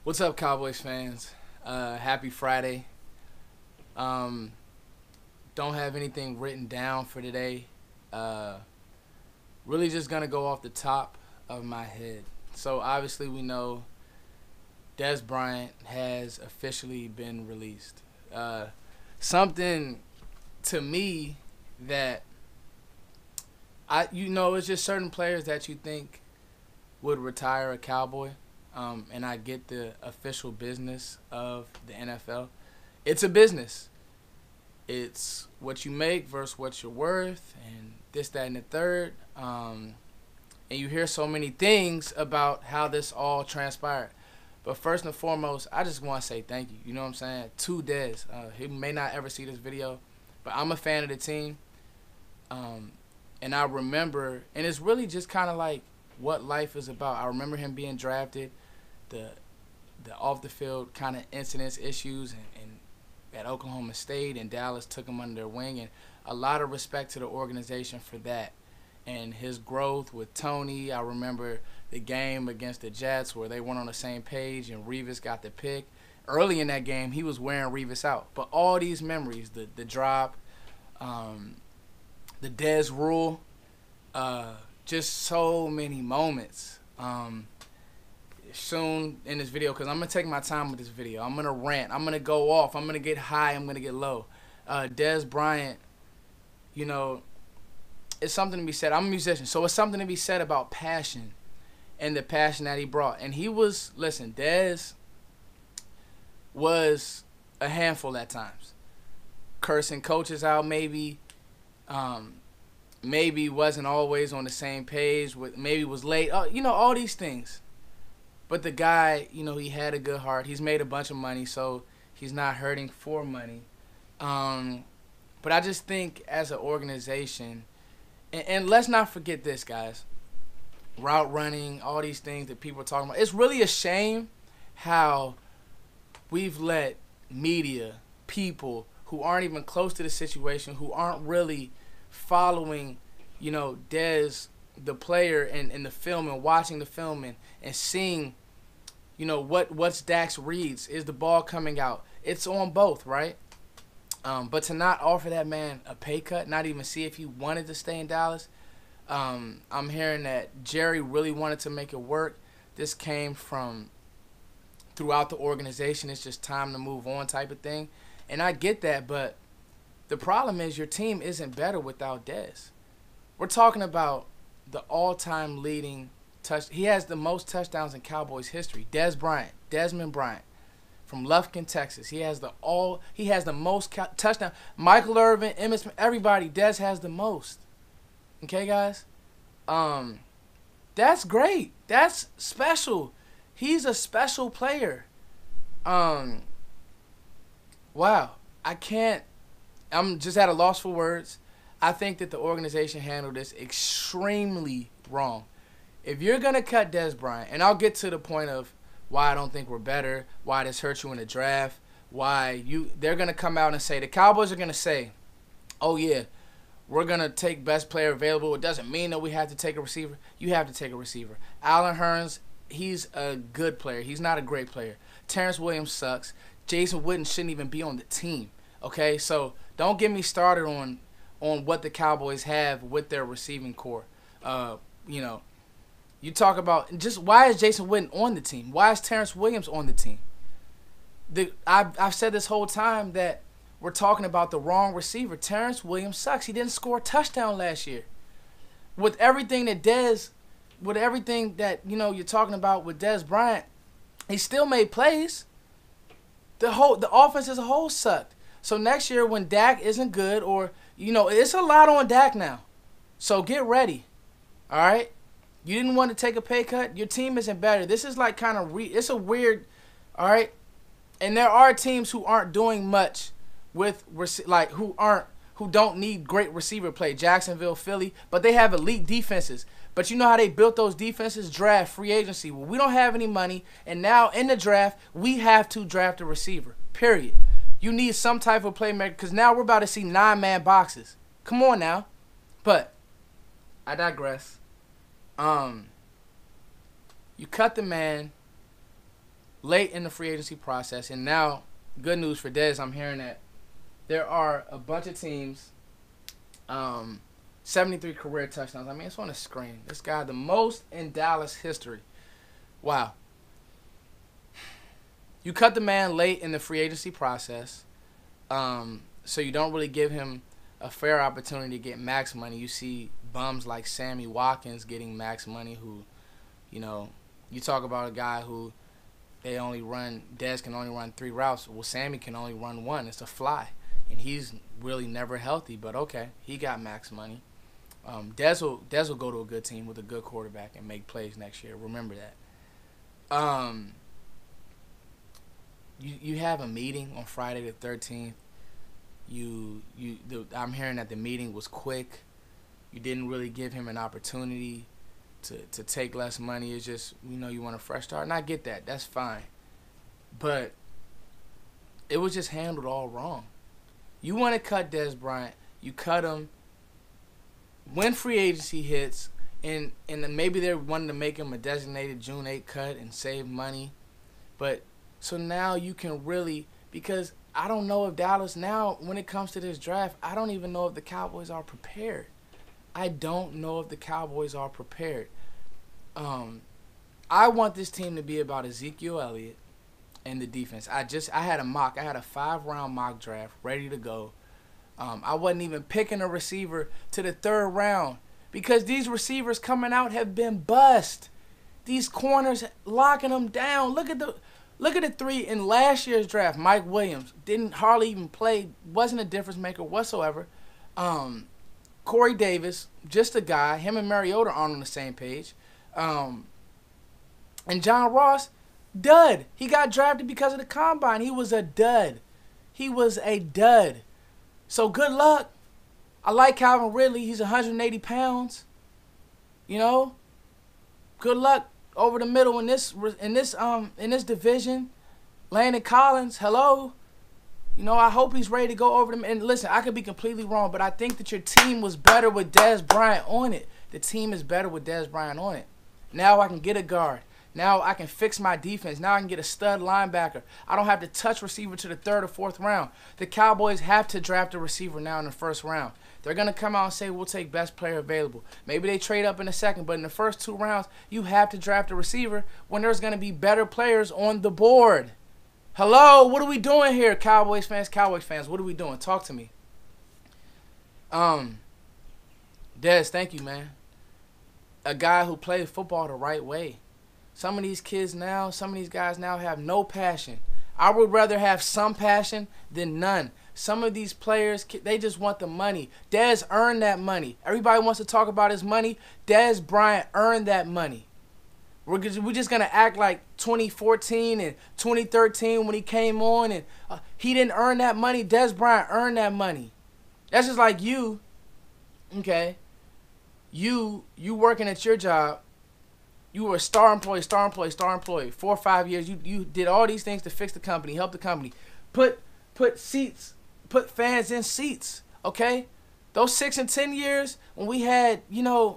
What's up, Cowboys fans? Happy Friday. Don't have anything written down for today. Uh, really just going to go off the top of my head. So, obviously, we know Dez Bryant has officially been released. Something to me that it's just certain players that you think would retire a Cowboy. And I get the official business of the NFL. It's a business. It's what you make versus what you're worth, and this, that, and the third. And you hear so many things about how this all transpired. But first and foremost, I just want to say thank you. You know what I'm saying? To Dez. He may not ever see this video, but I'm a fan of the team. And I remember, and it's really just kind of like what life is about. I remember him being drafted, the off the field kind of incidents, issues, and at Oklahoma State and Dallas took him under their wing, and a lot of respect to the organization for that. And his growth with Tony, I remember the game against the Jets where they weren't on the same page and Revis got the pick. Early in that game, he was wearing Revis out. But all these memories, the drop, the Dez rule, just so many moments. Soon in this video, because I'm going to take my time with this video. I'm going to rant. I'm going to go off. I'm going to get high. I'm going to get low. Dez Bryant, it's something to be said. I'm a musician, so it's something to be said about passion and the passion that he brought. And Dez was a handful at times. Cursing coaches out maybe. Maybe wasn't always on the same page. Maybe was late. All these things. But the guy, he had a good heart. He's made a bunch of money, so he's not hurting for money. But I just think as an organization, and let's not forget this, guys, route running, all these things that people are talking about. It's really a shame how we've let media, people who aren't even close to the situation, who aren't really following, Dez, the player, and the film, and watching the film, and seeing, what's Dax reads. Is the ball coming out? It's on both, right? But to not offer that man a pay cut, not even see if he wanted to stay in Dallas. I'm hearing that Jerry really wanted to make it work. This came from throughout the organization. It's just time to move on type of thing. And I get that, but the problem is your team isn't better without Dez. We're talking about the all-time leading he has the most touchdowns in Cowboys history. Desmond Bryant from Lufkin, Texas. He has the most touchdown. Michael Irvin, Emmitt Smith, everybody. Dez has the most. Okay, guys? That's great. That's special. He's a special player. Wow. I'm just at a loss for words. I think that the organization handled this extremely wrong. If you're going to cut Dez Bryant, and I'll get to the point of why I don't think we're better, why this hurt you in the draft, they're going to come out and say, the Cowboys are going to say, oh, yeah, we're going to take best player available. It doesn't mean that we have to take a receiver. You have to take a receiver. Allen Hurns, he's a good player. He's not a great player. Terrence Williams sucks. Jason Witten shouldn't even be on the team. Okay, so don't get me started on what the Cowboys have with their receiving core. You talk about just why is Jason Witten on the team? Why is Terrence Williams on the team? I've said this whole time that we're talking about the wrong receiver. Terrence Williams sucks. He didn't score a touchdown last year. With everything that you're talking about with Dez Bryant, he still made plays. The offense as a whole sucked. So next year when Dak isn't good, or it's a lot on Dak now. So get ready. All right? You didn't want to take a pay cut. Your team isn't better. This is like kind of it's a weird, all right? And there are teams who aren't doing much with who don't need great receiver play. Jacksonville, Philly, but they have elite defenses. But you know how they built those defenses? Draft, free agency. Well, we don't have any money, and now in the draft, we have to draft a receiver. Period. You need some type of playmaker because now we're about to see 9-man boxes. Come on now. But I digress. You cut the man. late in the free agency process. And now, good news for Dez, I'm hearing that there are a bunch of teams, 73 career touchdowns. I mean, it's on the screen. This guy, the most in Dallas history. Wow. You cut the man late in the free agency process, so you don't really give him a fair opportunity to get max money. You see bums like Sammy Watkins getting max money who, you know, you talk about a guy who Dez can only run 3 routes. Well, Sammy can only run 1. It's a fly. And he's really never healthy, but okay, he got max money. Dez will go to a good team with a good quarterback and make plays next year. Remember that. You have a meeting on Friday the 13th. I'm hearing that the meeting was quick. You didn't really give him an opportunity to take less money. It's just, you want a fresh start. And I get that. That's fine. But it was just handled all wrong. You want to cut Dez Bryant. You cut him when free agency hits, and maybe they're wanting to make him a designated June 8 cut and save money. But so now you can really, because I don't know if Dallas now, when it comes to this draft, I don't even know if the Cowboys are prepared. I don't know if the Cowboys are prepared. I want this team to be about Ezekiel Elliott and the defense. I had a 5-round mock draft ready to go. I wasn't even picking a receiver to the 3rd round because these receivers coming out have been bust. These corners locking them down. Look at the 3 in last year's draft. Mike Williams didn't hardly even play, wasn't a difference maker whatsoever. Corey Davis, just a guy. Him and Mariota aren't on the same page. And John Ross, dud. He got drafted because of the combine. He was a dud. So good luck. I like Calvin Ridley. He's 180 pounds. Good luck over the middle in this division. Landon Collins, hello. I hope he's ready to go over them. And listen, I could be completely wrong, but I think that your team was better with Dez Bryant on it. The team is better with Dez Bryant on it. Now I can get a guard. Now I can fix my defense. Now I can get a stud linebacker. I don't have to touch receiver to the 3rd or 4th round. The Cowboys have to draft a receiver now in the 1st round. They're going to come out and say, we'll take best player available. Maybe they trade up in the 2nd, but in the first 2 rounds, you have to draft a receiver when there's going to be better players on the board. Hello, what are we doing here, Cowboys fans? What are we doing? Talk to me. Dez, thank you, man. A guy who played football the right way. Some of these guys now have no passion. I would rather have some passion than none. Some of these players, they just want the money. Dez earned that money. Everybody wants to talk about his money. Dez Bryant earned that money. We're just going to act like 2014 and 2013 when he came on and he didn't earn that money. Dez Bryant earned that money. That's just like you, okay? You working at your job. You were a star employee, 4 or 5 years. You did all these things to fix the company, help the company. Put fans in seats, okay? Those 6 and 10 years when we had,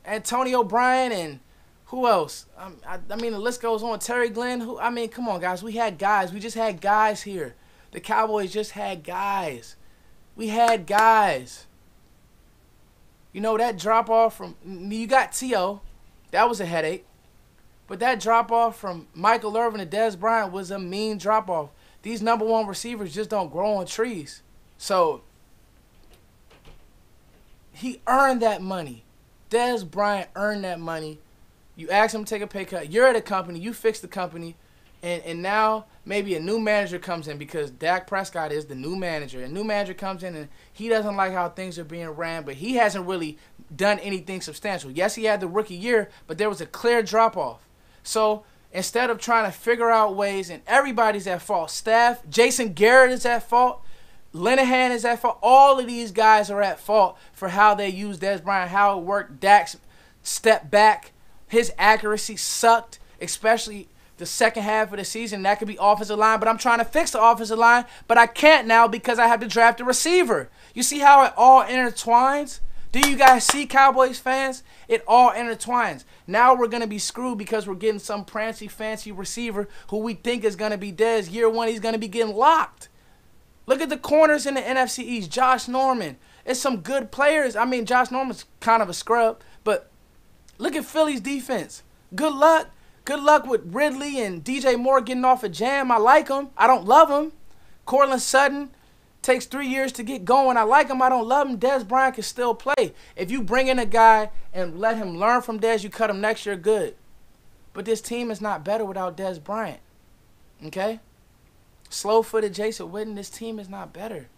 Antonio Bryan and who else? I mean, the list goes on. Terry Glenn. Come on, guys. We had guys. We just had guys here. The Cowboys just had guys. We had guys. That drop-off from, you got T.O. That was a headache. But that drop-off from Michael Irvin to Dez Bryant was a mean drop-off. These number 1 receivers just don't grow on trees. So, he earned that money. Dez Bryant earned that money. You ask him to take a pay cut. You're at a company. You fix the company. And now maybe a new manager comes in because Dak Prescott is the new manager. A new manager comes in and he doesn't like how things are being ran, but he hasn't really done anything substantial. Yes, he had the rookie year, but there was a clear drop-off. So instead of trying to figure out ways, and everybody's at fault, staff, Jason Garrett is at fault, Linehan is at fault, all of these guys are at fault for how they used Dez Bryant, how it worked. Dak's step back. His accuracy sucked, especially the second half of the season. That could be offensive line, but I'm trying to fix the offensive line, but I can't now because I have to draft a receiver. You see how it all intertwines? Do you guys see, Cowboys fans? It all intertwines. Now we're going to be screwed because we're getting some prancy, fancy receiver who we think is going to be Dez. Year one, he's going to be getting locked. Look at the corners in the NFC East. Josh Norman. It's some good players. I mean, Josh Norman's kind of a scrub, but look at Philly's defense. Good luck. Good luck with Ridley and DJ Moore getting off a jam. I like him. I don't love him. Cortland Sutton takes 3 years to get going. I like him. I don't love him. Dez Bryant can still play. If you bring in a guy and let him learn from Dez, you cut him next year, good. But this team is not better without Dez Bryant. Okay? Slow-footed Jason Witten, this team is not better.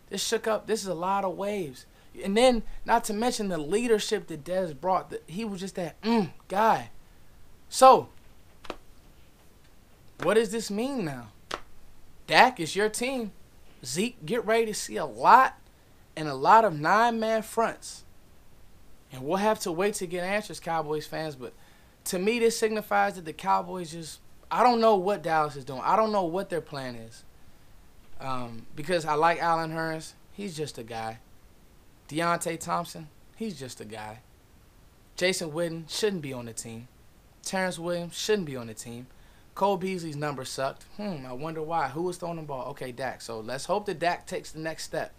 This shook up. This is a lot of waves. And then, not to mention the leadership that Dez brought. He was just that guy. So, what does this mean now? Dak is your team. Zeke, get ready to see a lot and a lot of 9-man fronts. And we'll have to wait to get answers, Cowboys fans. But to me, this signifies that the Cowboys just, I don't know what Dallas is doing. I don't know what their plan is. Because I like Allen Hurns. He's just a guy. Deontay Thompson, he's just a guy. Jason Witten shouldn't be on the team. Terrence Williams shouldn't be on the team. Cole Beasley's number sucked. I wonder why. Who was throwing the ball? Okay, Dak. So let's hope that Dak takes the next step.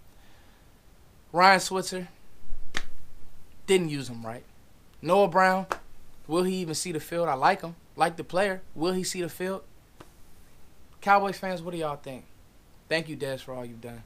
Ryan Switzer, didn't use him right. Noah Brown, will he even see the field? I like him. Like the player. Will he see the field? Cowboys fans, what do y'all think? Thank you, Dez, for all you've done.